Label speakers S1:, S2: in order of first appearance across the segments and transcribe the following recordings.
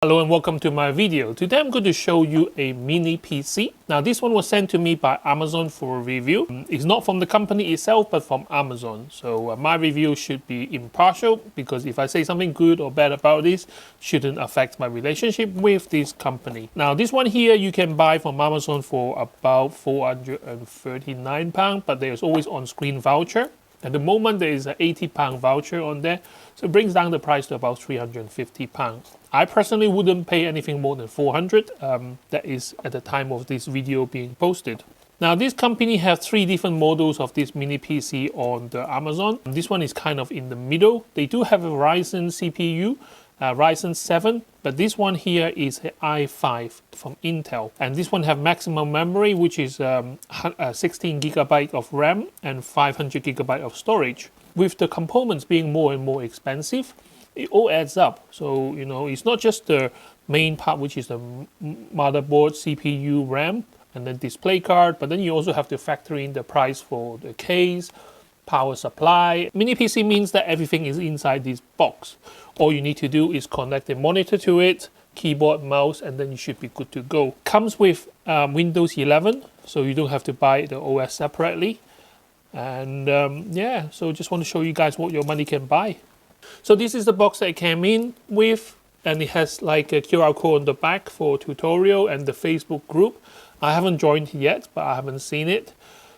S1: Hello and welcome to my video. Today I'm going to show you a mini PC. Now this one was sent to me by Amazon for a review. It's not from the company itself but from Amazon. So my review should be impartial because if I say something good or bad about this, shouldn't affect my relationship with this company. Now this one here you can buy from Amazon for about £439, but there's always on-screen voucher. At the moment there is an £80 voucher on there, so it brings down the price to about £350. I personally wouldn't pay anything more than £400. That is at the time of this video being posted. Now this company has three different models of this mini PC on the Amazon. This one is kind of in the middle. They do have a Ryzen CPU, Ryzen 7, but this one here is an i5 from Intel, and this one have maximum memory, which is 16GB of RAM and 500GB of storage. With the components being more and more expensive, it all adds up. So you know, it's not just the main part, which is the motherboard, CPU, RAM, and then display card, but then you also have to factor in the price for the case, power supply. Mini PC means that everything is inside this box. All you need to do is connect a monitor to it, keyboard, mouse, and then you should be good to go. Comes with Windows 11, so you don't have to buy the OS separately. And yeah, so just want to show you guys what your money can buy. So this is the box that it came in with, and it has like a QR code on the back for tutorial and the Facebook group. I haven't joined yet, but I haven't seen it.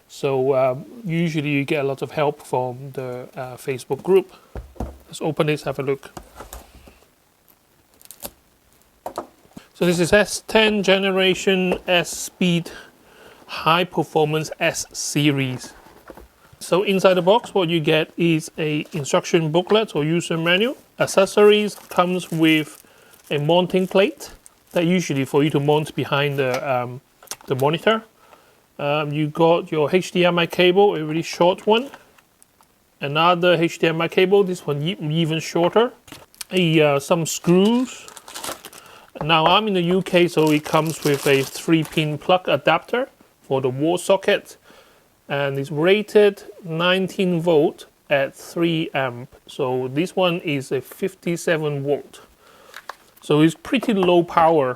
S1: So usually you get a lot of help from the Facebook group. Let's open this, have a look. So this is S10 generation S speed high performance S series. So inside the box what you get is a instruction booklet or user manual. Accessories comes with a mounting plate that usually for you to mount behind the monitor. You got your HDMI cable, a really short one. Another HDMI cable, this one even shorter. Some screws. Now I'm in the UK, so it comes with a 3-pin plug adapter for the wall socket. And it's rated 19 volt at 3 amp. So this one is a 57 volt. So it's pretty low power.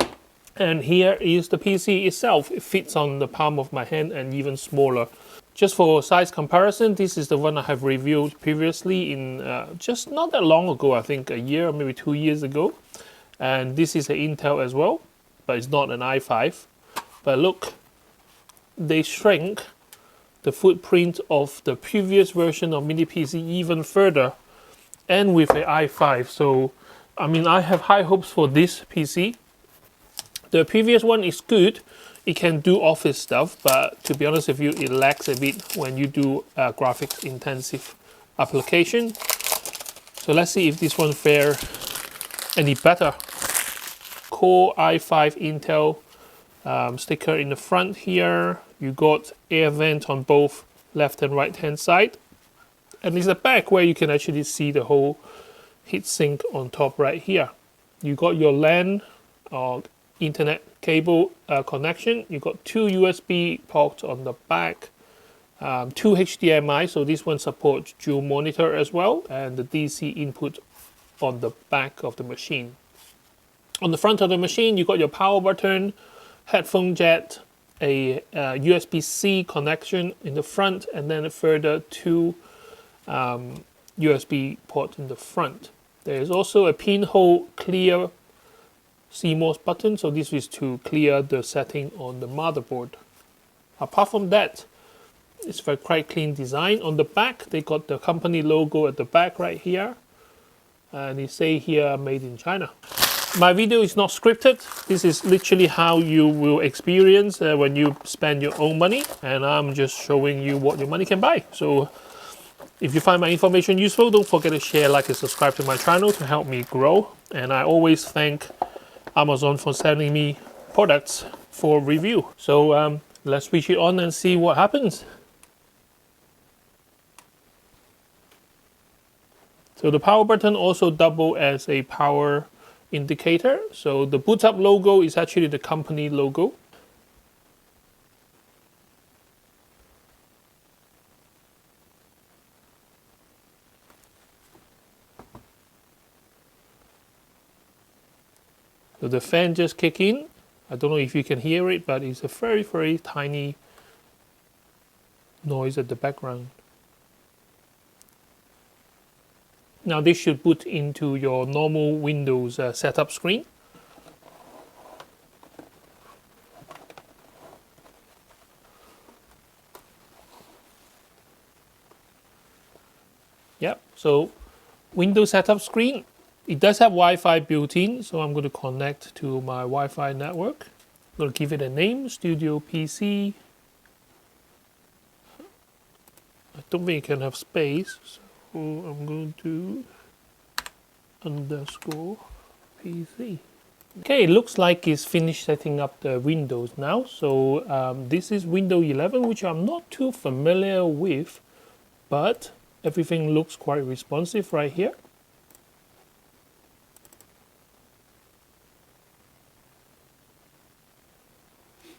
S1: And here is the PC itself. It fits on the palm of my hand and even smaller. Just for size comparison, this is the one I have reviewed previously in just not that long ago, I think a year or maybe 2 years ago. And this is an Intel as well, but it's not an i5. But look, they shrink the footprint of the previous version of mini PC even further, and with an i5. So I mean, I have high hopes for this PC. The previous one is good. It can do office stuff, but to be honest with you, it lags a bit when you do graphics intensive application. So let's see if this one fare any better. Core i5 Intel sticker in the front here. You got air vent on both left and right hand side. And there's a back where you can actually see the whole heatsink on top right here. You got your LAN or Internet cable connection. You got two USB ports on the back, two HDMI, so this one supports dual monitor as well, and the DC input on the back of the machine. On the front of the machine, you got your power button, headphone jack, a USB-C connection in the front, and then further two USB ports in the front. There is also a pinhole clear CMOS button, so this is to clear the setting on the motherboard. Apart from that, it's a quite clean design. On the back, they got the company logo at the back right here, and they say here made in China. My video is not scripted. This is literally how you will experience when you spend your own money, and I'm just showing you what your money can buy. So if you find my information useful, don't forget to share, like, and subscribe to my channel to help me grow. And I always thank Amazon for sending me products for review. So let's switch it on and see what happens. So the power button also double as a power indicator. So the boot up logo is actually the company logo. So the fan just kicked in. I don't know if you can hear it, but it's a very, very tiny noise at the background. Now this should boot into your normal Windows setup screen. Yep, so Windows setup screen. It does have Wi-Fi built in, so I'm going to connect to my Wi-Fi network. I'm going to give it a name, Studio PC. I don't think it can have space, so I'm going to underscore PC. Okay, it looks like it's finished setting up the Windows now. So this is Windows 11, which I'm not too familiar with, but everything looks quite responsive right here.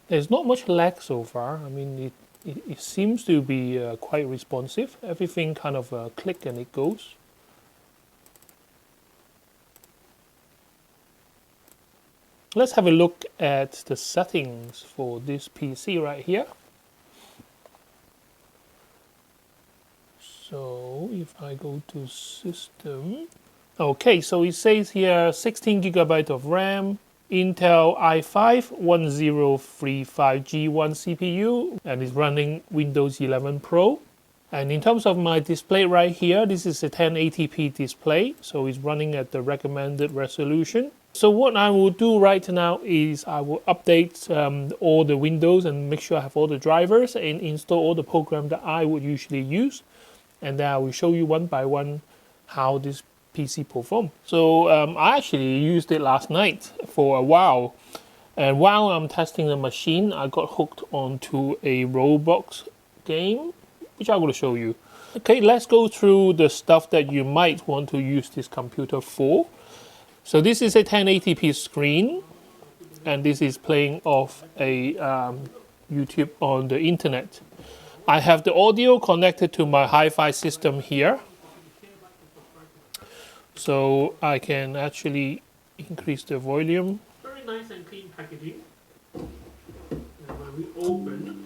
S1: There's not much lag so far. I mean, it seems to be quite responsive. Everything kind of click and it goes. Let's have a look at the settings for this PC right here. So if I go to System, okay, so it says here 16GB of RAM, Intel i5 1035G1 CPU, and it's running Windows 11 Pro. And in terms of my display right here, this is a 1080p display, so it's running at the recommended resolution. So what I will do right now is I will update all the Windows and make sure I have all the drivers and install all the programs that I would usually use. And then I will show you one by one how this PC performs. So I actually used it last night for a while. And while I'm testing the machine, I got hooked onto a Roblox game, which I'm going to show you. Okay, let's go through the stuff that you might want to use this computer for. So this is a 1080p screen, and this is playing off a YouTube on the internet. I have the audio connected to my hi-fi system here. So I can actually increase the volume. Very nice and clean packaging. And when we open,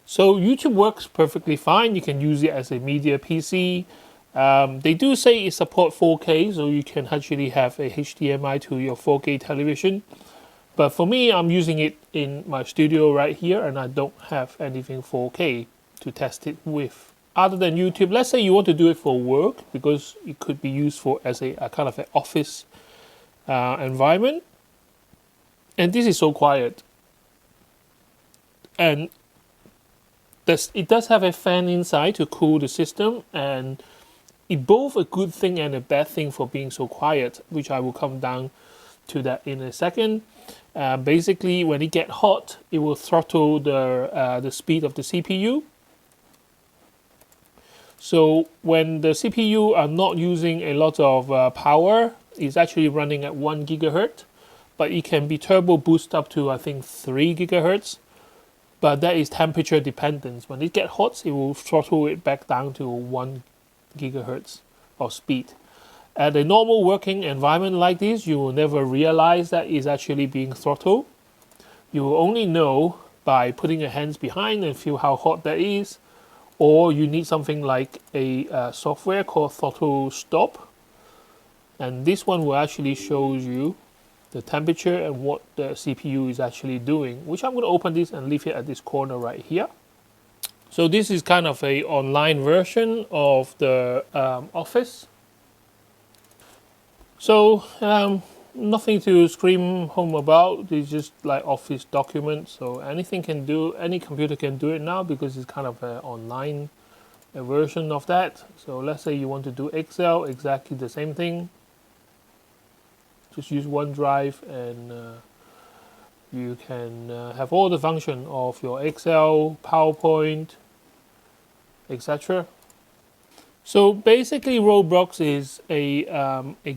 S1: so YouTube works perfectly fine. You can use it as a media PC. They do say it supports 4K, so you can actually have a HDMI to your 4K television. But for me, I'm using it in my studio right here, and I don't have anything 4K to test it with. Other than YouTube, let's say you want to do it for work, because it could be used for as a kind of an office environment. And this is so quiet. And it does have a fan inside to cool the system, and it's both a good thing and a bad thing for being so quiet, which I will come down to that in a second. Basically, when it gets hot, it will throttle the speed of the CPU. So when the CPU are not using a lot of power, it's actually running at 1 gigahertz, but it can be turbo boost up to I think 3 gigahertz. But that is temperature dependent. When it gets hot, it will throttle it back down to 1 gigahertz of speed. At a normal working environment like this, you will never realize that it's actually being throttled. You will only know by putting your hands behind and feel how hot that is, or you need something like a software called throttle stop. And this one will actually show you the temperature and what the CPU is actually doing, which I'm going to open this and leave it at this corner right here. So this is kind of a online version of the Office. So nothing to scream home about. It's just like Office documents. So any computer can do it now, because it's kind of an online version of that. So let's say you want to do Excel, exactly the same thing. Just use OneDrive and you can have all the function of your Excel, PowerPoint, etc. So basically, Roblox is a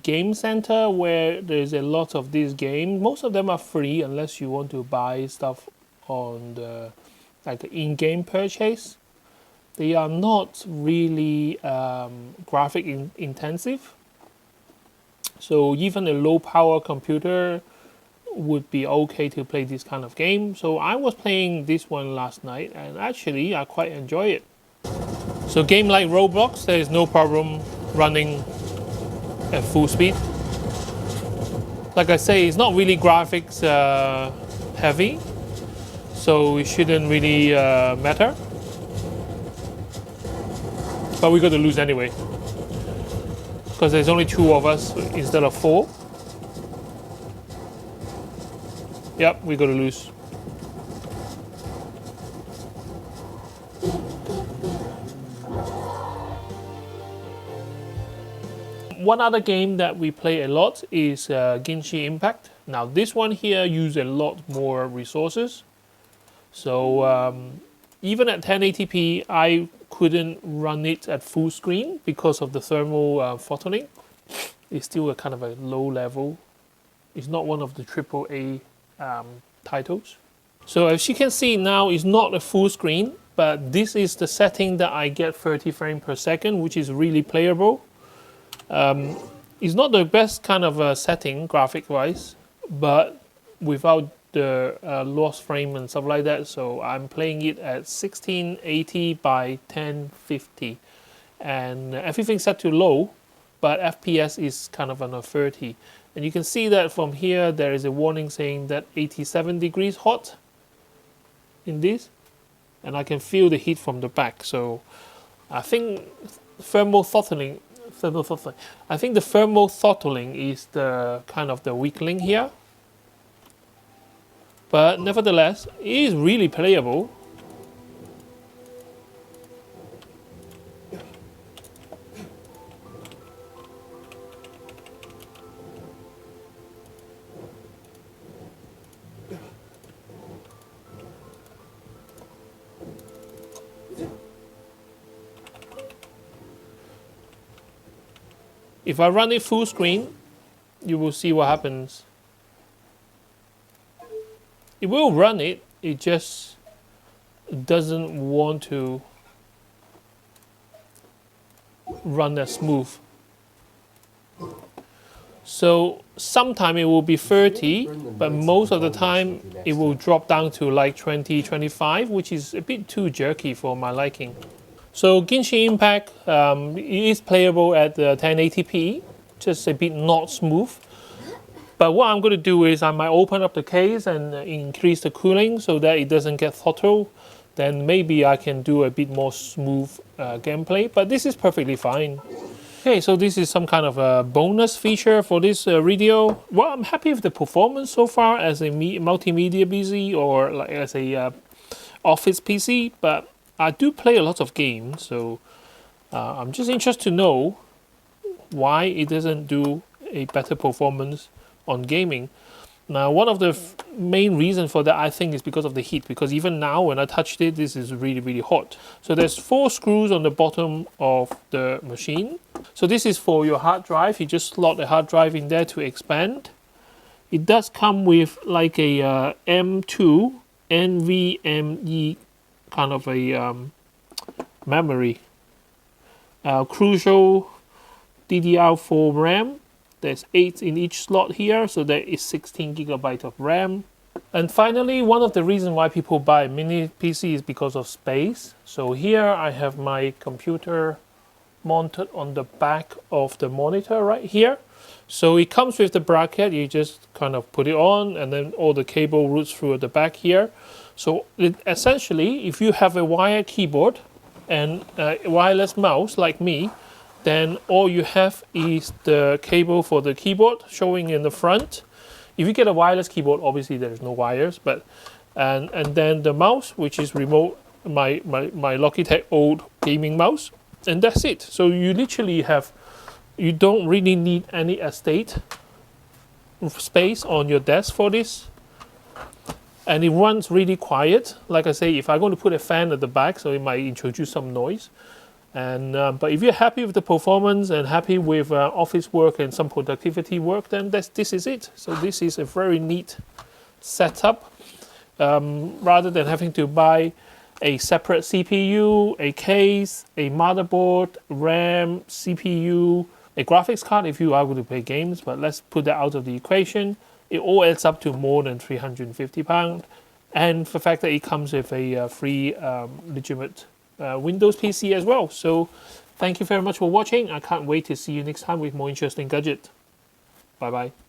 S1: game center where there's a lot of these games. Most of them are free unless you want to buy stuff on the in-game purchase. They are not really graphic intensive. So even a low power computer would be okay to play this kind of game. So I was playing this one last night and actually I quite enjoy it. So game like Roblox, there is no problem running at full speed. Like I say, it's not really graphics heavy, so it shouldn't really matter. But we got to lose anyway, because there's only 2 of us instead of 4. Yep, we got to lose. One other game that we play a lot is Genshin Impact. Now this one here uses a lot more resources. So even at 1080p, I couldn't run it at full screen because of the thermal throttling. It's still a kind of a low level. It's not one of the AAA titles. So as you can see now, it's not a full screen, but this is the setting that I get 30 frames per second, which is really playable. It's not the best kind of setting graphic wise, but without the lost frame and stuff like that, so I'm playing it at 1680 by 1050 and everything set to low, but FPS is kind of on a 30, and you can see that from here there is a warning saying that 87 degrees hot in this, and I can feel the heat from the back. So I think thermal throttling, I think the thermal throttling is the kind of the weak link here. But nevertheless, it is really playable. If I run it full screen, you will see what happens. It will run it, it just doesn't want to run as smooth. So sometime it will be 30, but most of the time it will drop down to like 20, 25, which is a bit too jerky for my liking. So Genshin Impact is playable at 1080p, just a bit not smooth. But what I'm going to do is I might open up the case and increase the cooling so that it doesn't get throttled. Then maybe I can do a bit more smooth gameplay, but this is perfectly fine. Okay, so this is some kind of a bonus feature for this video. Well, I'm happy with the performance so far as a multimedia PC or like as a office PC, but I do play a lot of games, so I'm just interested to know why it doesn't do a better performance on gaming. Now, one of the main reasons for that, I think, is because of the heat, because even now when I touched it, this is really, really hot. So there's 4 screws on the bottom of the machine. So this is for your hard drive. You just slot the hard drive in there to expand. It does come with like a M2 NVMe kind of a memory. Crucial DDR4 Ram. There's 8 in each slot here, so there is 16 GB of RAM. And finally, one of the reasons why people buy a mini PC is because of space. So here I have my computer mounted on the back of the monitor right here. So it comes with the bracket, you just kind of put it on, and then all the cable routes through the back here. So essentially, if you have a wired keyboard and a wireless mouse like me, then all you have is the cable for the keyboard showing in the front. If you get a wireless keyboard, obviously there's no wires, but and then the mouse, which is remote, my Logitech old gaming mouse, and that's it. So you literally have, you don't really need any estate space on your desk for this. And it runs really quiet. Like I say, if I'm going to put a fan at the back, so it might introduce some noise. And but if you're happy with the performance and happy with office work and some productivity work, then this is it. So this is a very neat setup. Rather than having to buy a separate CPU, a case, a motherboard, RAM, CPU, a graphics card if you are going to play games, but let's put that out of the equation. It all adds up to more than £350, and the fact that it comes with a free legitimate Windows PC as well. So thank you very much for watching. I can't wait to see you next time with more interesting gadgets. Bye bye.